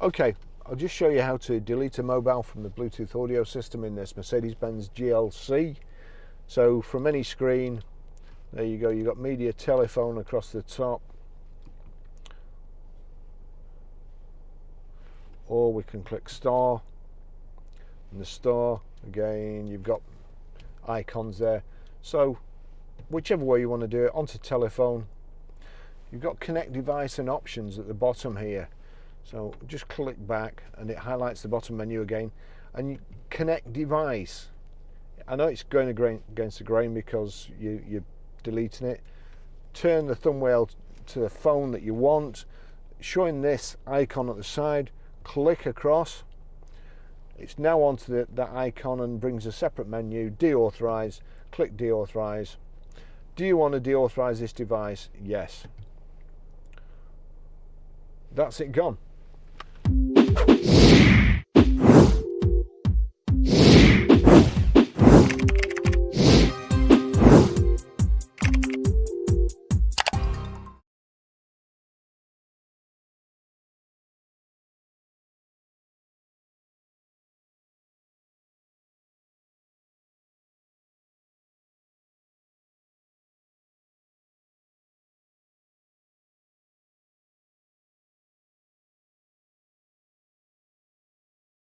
Okay, I'll just show you how to delete a mobile from the Bluetooth audio system in this Mercedes-Benz GLC. So from any screen, there you go, you've got media telephone across the top, or we can click store. In the store, again, you've got icons there. So whichever way you want to do it, onto telephone, you've got connect device and options at the bottom here. So just click back and it highlights the bottom menu again, and you connect device. I know it's going against the grain because you're deleting it. Turn the thumbnail to the phone that you want, showing this icon at the side, click across. It's now onto that icon and brings a separate menu. Deauthorize, click deauthorize. Do you want to deauthorize this device? Yes. That's it, gone.